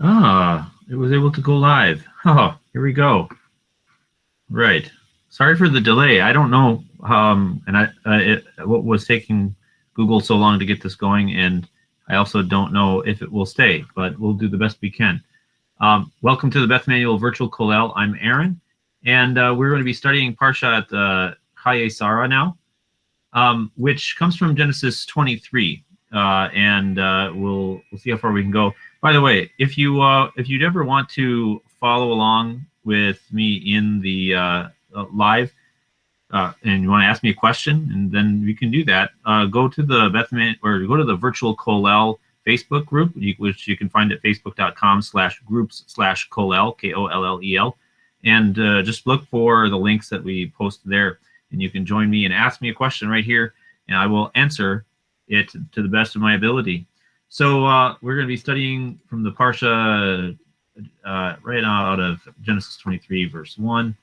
It was able to go live. Oh, here we go. Right. Sorry for the delay. I don't know, what was taking Google so long to get this going, and I also don't know if it will stay, but we'll do the best we can. Welcome to the Beth Manuel Virtual Kollel. I'm Aaron, and we're going to be studying Parashah at Chayei Sarah now, which comes from Genesis 23, and we'll see how far we can go. By the way, if you'd ever want to follow along with me in the live, and you want to ask me a question, and then you can do that. Go to the go to the Virtual Kollel Facebook group, which you can find at facebook.com/groups/Kollel, Kollel, and just look for the links that we post there, and you can join me and ask me a question right here, and I will answer it to the best of my ability. So we're going to be studying from the Parashah right out of Genesis 23, verse 1.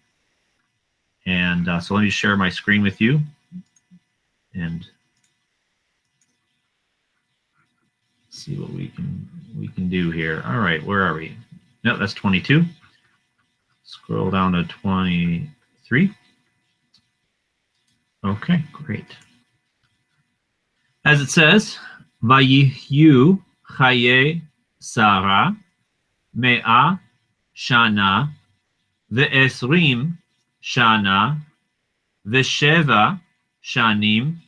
And so let me share my screen with you. And see what we can do here. All right, where are we? No, that's 22. Scroll down to 23. Okay, great. As it says, Vayihyu Chayei Sarah Me'a Shana Ve'esrim Shana Ve'sheva Shanim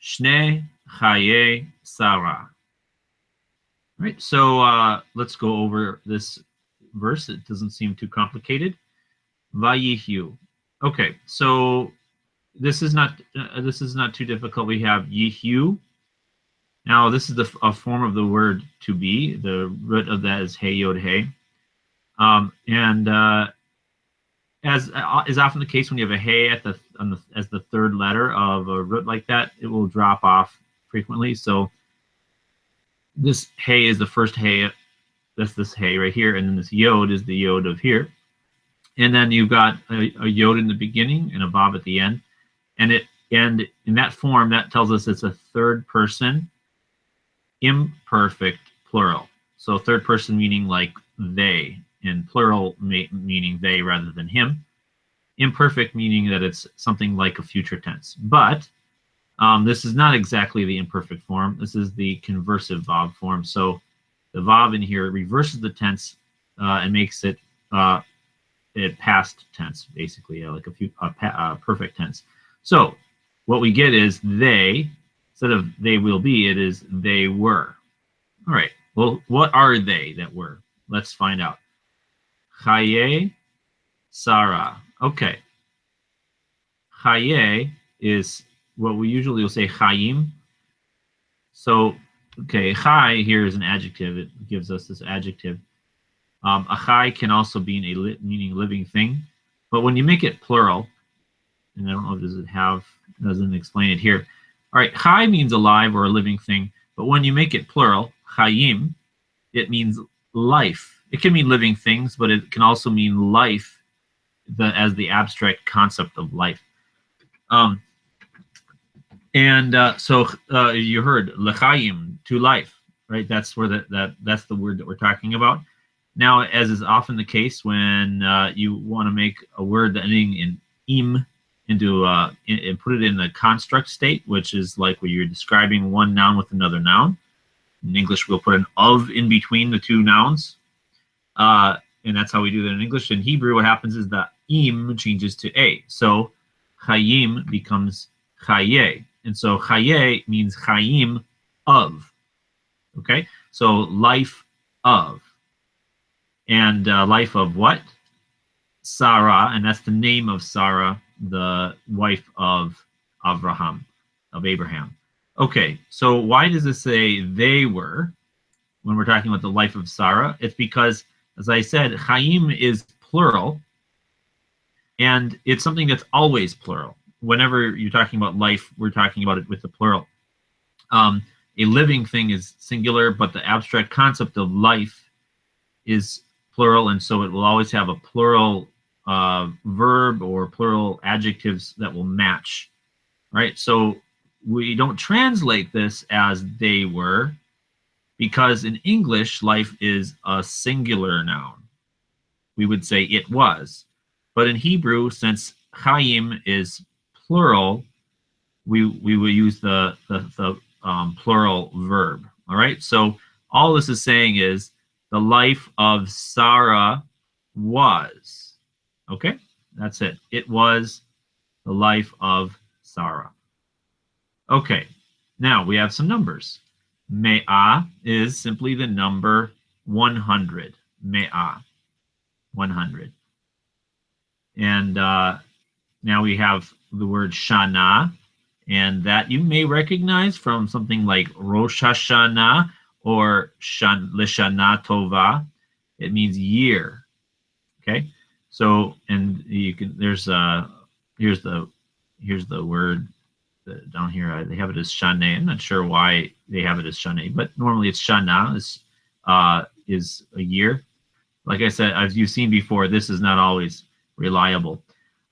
Shne Chayei Sarah. Right, so let's go over this verse. It doesn't seem too complicated. Vayihyu. Okay, so this is not too difficult. We have yihyu. Now this is a form of the word to be. The root of that is hey yod hey, and as is often the case when you have a hey as the third letter of a root like that, it will drop off frequently. So this hey is the first hey. That's this hey right here, and then this yod is the yod of here, and then you've got a yod in the beginning and a vav at the end. And in that form, that tells us it's a third person imperfect plural. So third person meaning like they, and plural meaning they rather than him. Imperfect meaning that it's something like a future tense. But this is not exactly the imperfect form. This is the conversive vav form. So the vav in here reverses the tense and makes it past tense, basically, like a perfect tense. So what we get is they, instead of they will be, it is they were. All right, well, what are they that were? Let's find out. Chayei Sarah. Okay. Chayei is what we usually will say chayim. So, okay, chay here is an adjective. It gives us this adjective. A chay can also be meaning living thing. But when you make it plural, and I don't know, doesn't explain it here. All right, chay means alive or a living thing, but when you make it plural, chayim, it means life. It can mean living things, but it can also mean life as the abstract concept of life. So you heard lechayim, to life, right? That's where that's the word that we're talking about. Now, as is often the case when you want to make a word ending in im and put it in the construct state, which is like where you're describing one noun with another noun. In English, we'll put an of in between the two nouns, and that's how we do that in English. In Hebrew, what happens is that im changes to a, so chayim becomes chayei, and so chayei means chayim of. Okay, so life of, and life of what? Sarah, and that's the name of Sarah, the wife of Abraham. Okay, so why does it say they were when we're talking about the life of Sarah? It's because, as I said, Chaim is plural, and it's something that's always plural. Whenever you're talking about life, we're talking about it with the plural. A living thing is singular, but the abstract concept of life is plural, and so it will always have a plural verb or plural adjectives that will match, right? So we don't translate this as they were, because in English, life is a singular noun. We would say it was. But in Hebrew, since Chayim is plural, we will use the plural verb. All right. So all this is saying is the life of Sarah was. Okay. That's it. It was the life of Sarah. Okay. Now we have some numbers. Me'ah is simply the number 100. Me'ah, 100. And now we have the word Shana, and that you may recognize from something like Rosh Hashanah or Lishana Tova. It means year. Okay, so and you can here's the word down here. They have it as Shane. I'm not sure why they have it as Shane, but normally it's Shana is a year. Like I said, as you've seen before, this is not always reliable.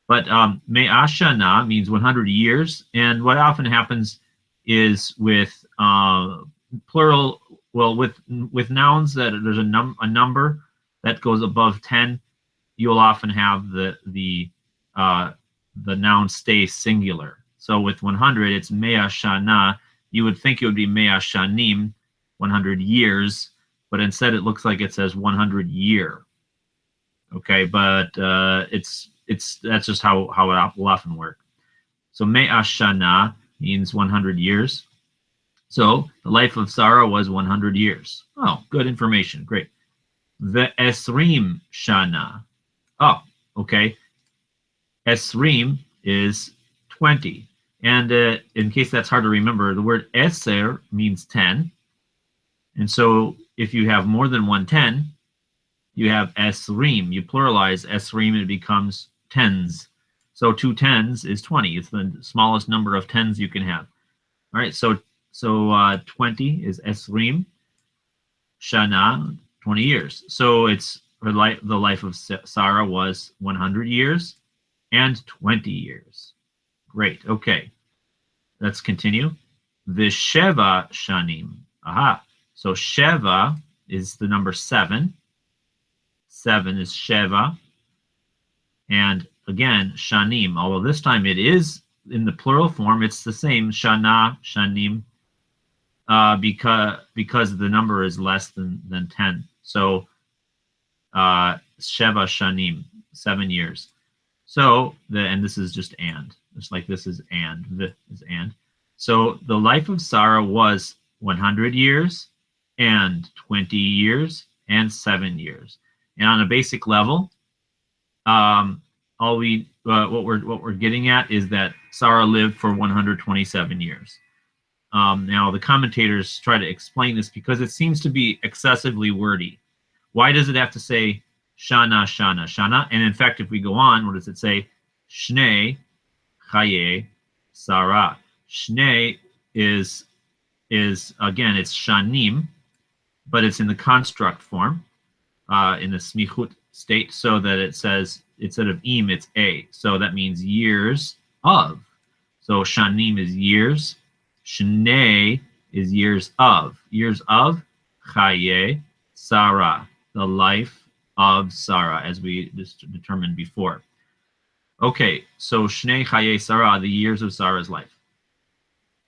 But Me'ah Shana means 100 years, and what often happens is with plural, well, with nouns that there's a number that goes above 10, you'll often have the noun stay singular. So with 100, it's Me'ah Shana. You would think it would be Me'ah Shanim, 100 years, but instead it looks like it says 100 year. Okay, but that's just how it will often work. So Me'ah Shana means 100 years. So the life of Sarah was 100 years. Oh, good information. Great. Ve'esrim Shana. Oh, okay. Esrim is 20. And in case that's hard to remember, the word eser means 10. And so if you have more than one 10, you have esrim. You pluralize esrim and it becomes tens. So 2 tens is 20. It's the smallest number of tens you can have. All right, so 20 is esrim. Shana, 20 years. So it's the life of Sarah was 100 years and 20 years. Great. Okay. Let's continue. Visheva shanim. Aha. So Sheva is the number 7. 7 is Sheva. And again, shanim. Although this time it is in the plural form, it's the same. Shana, shanim. Because the number is less than 10. So Sheva shanim, 7 years. So and this is just and. Just like this is and. This is and. So the life of Sarah was 100 years and 20 years and 7 years. And on a basic level, what we're getting at is that Sarah lived for 127 years. Now the commentators try to explain this because it seems to be excessively wordy. Why does it have to say Shana, Shana, Shana? And in fact, if we go on, what does it say? Shnei, Chayei, Sarah. Shnei is again, it's Shanim, but it's in the construct form, in the smichut state, so that it says, instead of im, it's a. So that means years of. So Shanim is years. Shnei is years of. Years of Chayei Sarah, the life of Sarah, as we just determined before. Okay, so Shnei Chayei Sarah, the years of Sarah's life.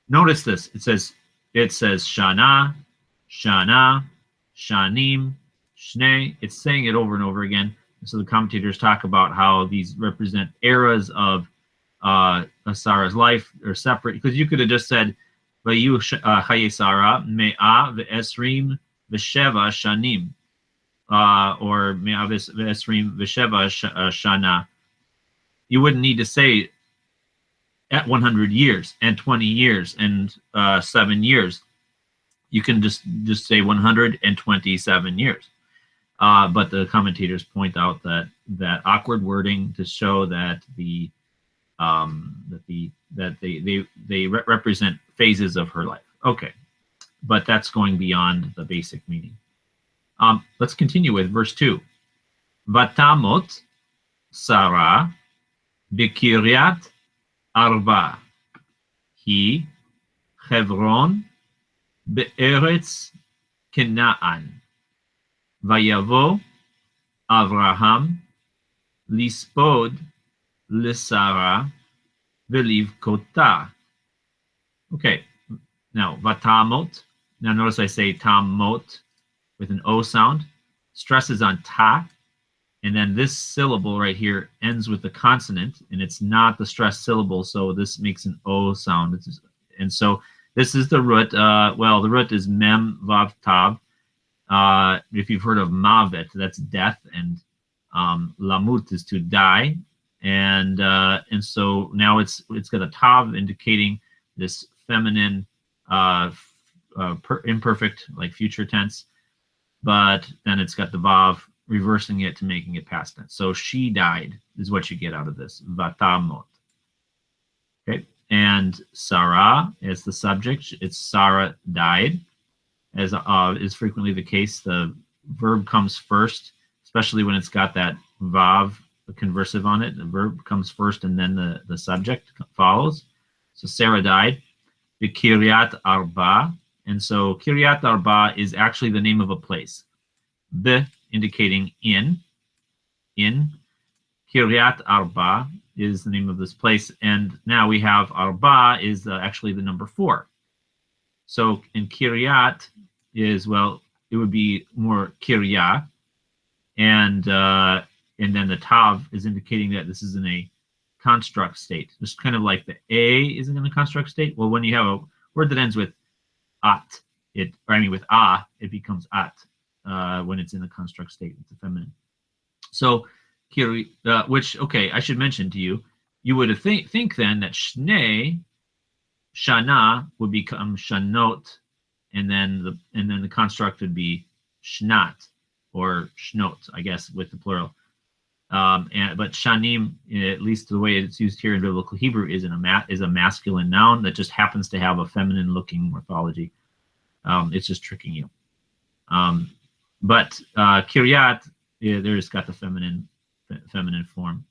Notice this. It says Shana, Shana, Shanim, Shnei. It's saying it over and over again. So the commentators talk about how these represent eras of Sarah's life. They're separate, because you could have just said Vayu Chayei Sarah Me'ah ve'esrim v'sheva shanim, or Me'ah ve'esrim v'sheva shana. You wouldn't need to say at 100 years and 20 years and 7 years. You can just say 127 years. But the commentators point out that awkward wording to show that they represent phases of her life. Okay, but that's going beyond the basic meaning. Let's continue with verse 2. Vatamot Sarah Bikiryat Arba Hi Hebron Be'eretz Kenaan. Vayavo Avraham lispod lisara velivkota. Okay, now vatamot. Now notice I say tamot with an O sound. Stress is on ta, and then this syllable right here ends with the consonant, and it's not the stressed syllable, so this makes an O sound. And so this is the root. Well, the root is mem vav tav. If you've heard of mavet, that's death, and lamut is to die, and so now it's got a tav indicating this feminine, imperfect, like future tense, but then it's got the vav reversing it to making it past tense. So she died is what you get out of this. Vatamot. Okay, and Sarah is the subject. It's Sarah died. As is frequently the case, the verb comes first, especially when it's got that vav, the conversive on it. The verb comes first, and then the subject follows. So Sarah died. The Kiryat Arba, and so Kiryat Arba is actually the name of a place. The indicating in. Kiryat Arba is the name of this place, and now we have Arba is actually the number 4. So in Kiryat is, well, it would be more Kirya, and then the Tav is indicating that this is in a construct state. Just kind of like the A isn't in a construct state. Well, when you have a word that ends with at, with a, it becomes at when it's in the construct state. It's a feminine. So Kiri, which, okay, I should mention to you, you would think then that Shnei, Shana would become Shanot, and then the construct would be Shnat or Shnot, I guess, with the plural. But Shanim, at least the way it's used here in Biblical Hebrew, is a masculine noun that just happens to have a feminine-looking morphology. It's just tricking you. But Kiryat, there's got the feminine form,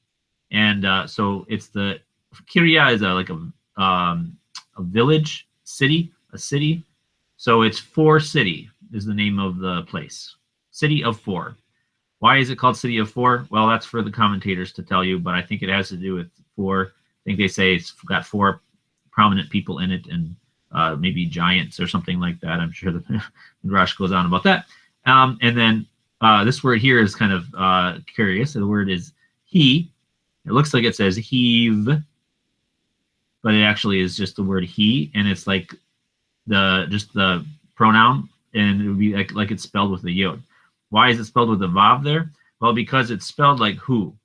and so it's the Kirya is a village, city, a city. So it's 4 city is the name of the place. City of 4. Why is it called City of 4? Well, that's for the commentators to tell you, but I think it has to do with 4. I think they say it's got 4 prominent people in it, and maybe giants or something like that. I'm sure the Midrash goes on about that. And then this word here is kind of curious. The word is he. It looks like it says heave, but it actually is just the word he, and it's like just the pronoun, and it would be like it's spelled with the yod. Why is it spelled with the vav there? Well, because it's spelled like who,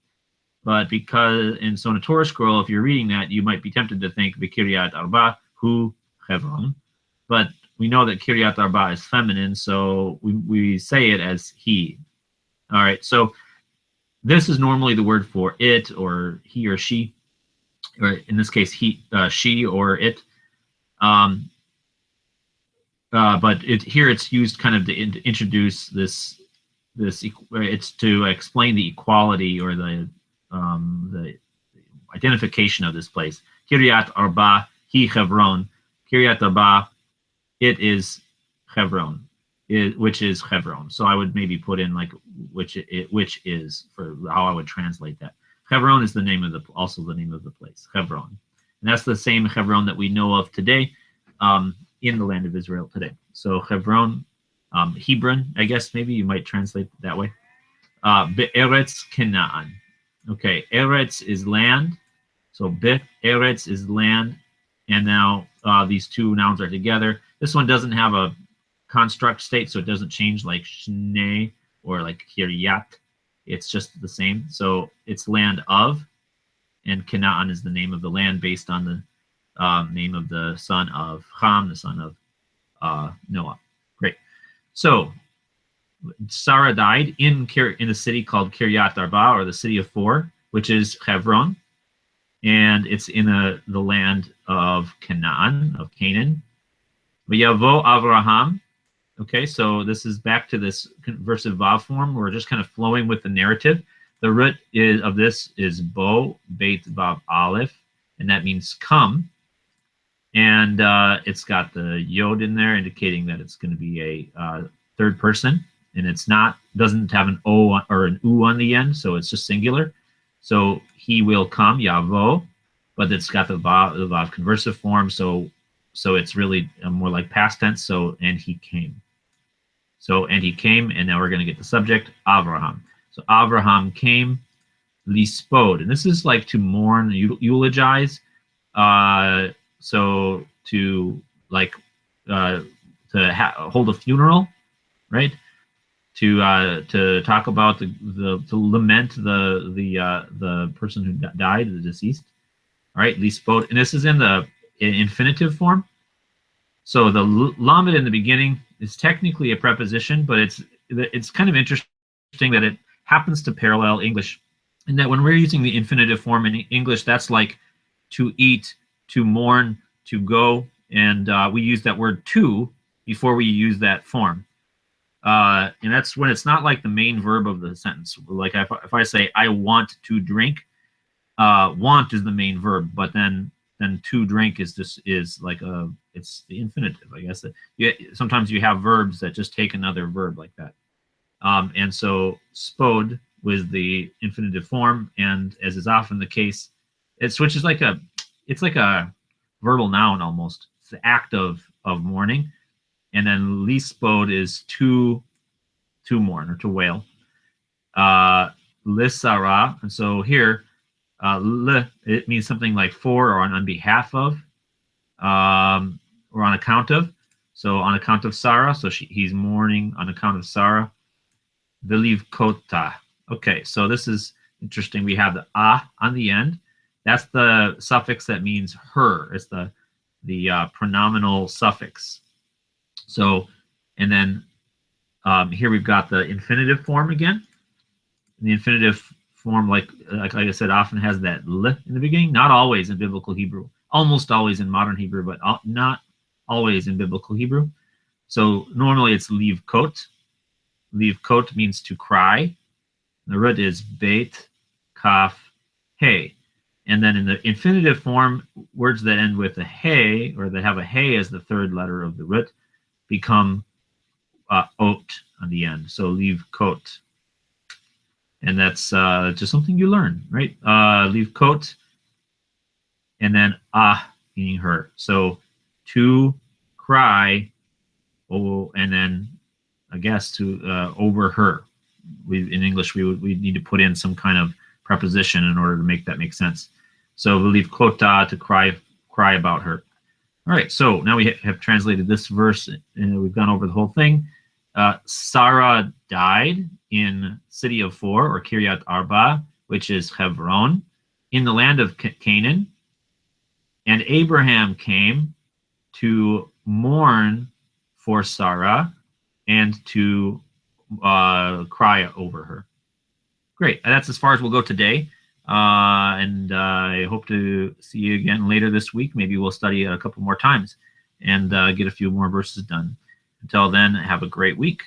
but so in a Torah scroll, if you're reading that, you might be tempted to think Kiryat Arba, hu Hebron, but we know that Kiryat Arba is feminine, so we say it as he. All right, so this is normally the word for it, or he or she, or in this case, she or it. But here it's used kind of to introduce this. It's to explain the equality or the identification of this place. Kiryat Arba, he Hebron. Kiryat Arba, it is Hebron, which is Hebron. So I would maybe put in like which is for how I would translate that. Hebron is also the name of the place, Hebron, and that's the same Hebron that we know of today in the land of Israel today. So Hebron, Hebron, I guess maybe you might translate it that way. Be'eretz Kenaan. Okay, Eretz is land. So Be'eretz is land. And now these two nouns are together. This one doesn't have a construct state, so it doesn't change like Shnei or like Kiryat. It's just the same. So it's land of, and Kenaan is the name of the land based on the name of the son of Ham, the son of Noah. Great. So Sarah died in a city called Kiryat Arba, or the city of 4, which is Hebron, and it's in the land of Canaan, of Canaan. V'yavo Avraham. Okay, so this is back to this conversive vav form. We're just kind of flowing with the narrative. The root of this is bo, beit vav aleph, and that means come. And it's got the yod in there, indicating that it's going to be third person, and it's not doesn't have an o or an u on the end, so it's just singular. So he will come, yavo, but it's got the vav conversive form, so it's really more like past tense. So and he came. So and he came, and now we're going to get the subject, Avraham. So Avraham came, lispod, and this is like to mourn, eulogize. So to like hold a funeral, right? To talk about to lament the person who died, the deceased. All right, lispod, and this is in the infinitive form. So the lamed in the beginning is technically a preposition, but it's kind of interesting that it happens to parallel English, in that when we're using the infinitive form in English, that's like to eat, to mourn, to go, and we use that word to before we use that form. And that's when it's not like the main verb of the sentence. Like if I say I want to drink, want is the main verb, but then to drink is like it's the infinitive, I guess. Sometimes you have verbs that just take another verb like that. And so spod was the infinitive form, and as is often the case, it switches it's like a verbal noun almost. It's the act of mourning, and then lispod is to mourn or to wail. Lisara, and so here it means something like for or on behalf of, or on account of. So on account of Sarah, so he's mourning on account of Sarah. Veliv kota. Okay, so this is interesting. We have the on the end. That's the suffix that means her. It's the pronominal suffix. So, and then here we've got the infinitive form again. The infinitive form, like I said, often has that l in the beginning. Not always in biblical Hebrew. Almost always in modern Hebrew, but not always in biblical Hebrew. So normally it's leave kot. Leave kot means to cry. The root is beit, kaf, hey. And then in the infinitive form, words that end with a hey, or that have a hey as the third letter of the root, become ot on the end. So leave kot. And that's just something you learn, right? Leave kot, and then meaning her. So to cry, and then I guess to over her. In English, we need to put in some kind of preposition in order to make that make sense. So we'll leave kota, to cry about her. All right, so now we have translated this verse, and we've gone over the whole thing. Sarah died in city of four, or Kiryat Arba, which is Hebron, in the land of Canaan. And Abraham came to mourn for Sarah and to cry over her. Great. That's as far as we'll go today. And I hope to see you again later this week. Maybe we'll study a couple more times and get a few more verses done. Until then, have a great week.